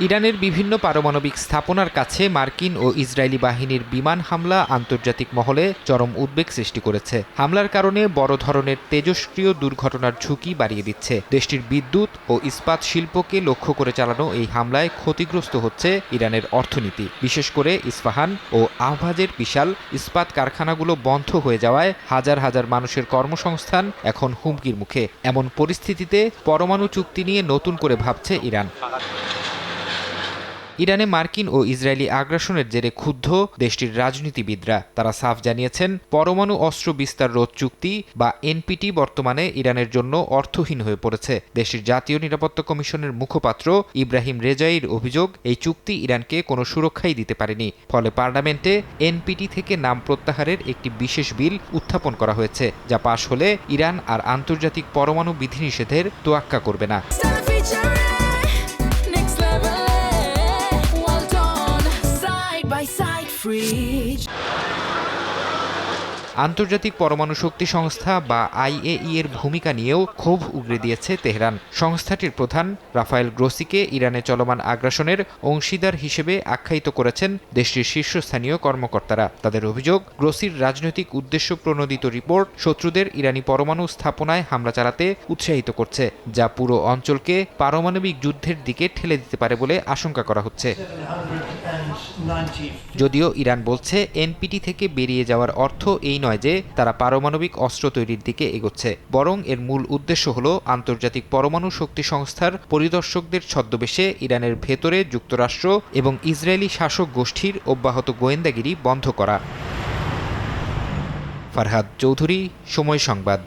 ইরানের বিভিন্ন পারমাণবিক স্থাপনার কাছে মার্কিন ও ইসরায়েলি বাহিনীর বিমান হামলা আন্তর্জাতিক মহলে চরম উদ্বেগ সৃষ্টি করেছে। হামলার কারণে বড় ধরনের তেজস্ক্রিয় দুর্ঘটনার ঝুঁকি বাড়িয়ে দিচ্ছে। দেশটির বিদ্যুৎ ও ইস্পাত শিল্পকে লক্ষ্য করে চালানো এই হামলায় ক্ষতিগ্রস্ত হচ্ছে ইরানের অর্থনীতি। বিশেষ করে ইস্পাহান ও আহভাজের বিশাল ইস্পাত কারখানাগুলো বন্ধ হয়ে যাওয়ায় হাজার হাজার মানুষের কর্মসংস্থান এখন হুমকির মুখে। এমন পরিস্থিতিতে পরমাণু চুক্তি নিয়ে নতুন করে ভাবছে ইরান। ইরানে মার্কিন ও ইসরায়েলি আগ্রাসনের জেরে ক্ষুব্ধ দেশটির রাজনীতিবিদরা। তারা সাফ জানিয়েছেন, পরমাণু অস্ত্র বিস্তার রোধ চুক্তি বা এনপিটি বর্তমানে ইরানের জন্য অর্থহীন হয়ে পড়েছে। দেশটির জাতীয় নিরাপত্তা কমিশনের মুখপাত্র ইব্রাহিম রেজাইর অভিযোগ, এই চুক্তি ইরানকে কোনো সুরক্ষাই দিতে পারেনি। ফলে পার্লামেন্টে এনপিটি থেকে নাম প্রত্যাহারের একটি বিশেষ বিল উত্থাপন করা হয়েছে, যা পাশ হলে ইরান আর আন্তর্জাতিক পরমাণু বিধিনিষেধের তোয়াক্কা করবে না। আন্তর্জাতিক পরমাণু শক্তি সংস্থা বা আইএই এর ভূমিকা নিয়েও ক্ষোভ উগরে দিয়েছে তেহরান। সংস্থাটির প্রধান রাফায়েল গ্রোসিকে ইরানে চলমান আগ্রাসনের অংশীদার হিসেবে আখ্যায়িত করেছেন দেশটির শীর্ষস্থানীয় কর্মকর্তারা। তাদের অভিযোগ, গ্রোসির রাজনৈতিক উদ্দেশ্য প্রণোদিত রিপোর্ট শত্রুদের ইরানি পরমাণু স্থাপনায় হামলা চালাতে উৎসাহিত করছে, যা পুরো অঞ্চলকে পারমাণবিক যুদ্ধের দিকে ঠেলে দিতে পারে বলে আশঙ্কা করা হচ্ছে। যদিও ইরান বলছে, এনপিটি থেকে বেরিয়ে যাওয়ার অর্থ এই নয় যে তারা পারমাণবিক অস্ত্র তৈরির দিকে এগোচ্ছে, বরং এর মূল উদ্দেশ্য হল আন্তর্জাতিক পরমাণু শক্তি সংস্থার পরিদর্শকদের ছদ্মবেশে ইরানের ভেতরে যুক্তরাষ্ট্র এবং ইসরায়েলি শাসক গোষ্ঠীর অব্যাহত গোয়েন্দাগিরি বন্ধ করা। ফারহাদ চৌধুরী, সময় সংবাদ।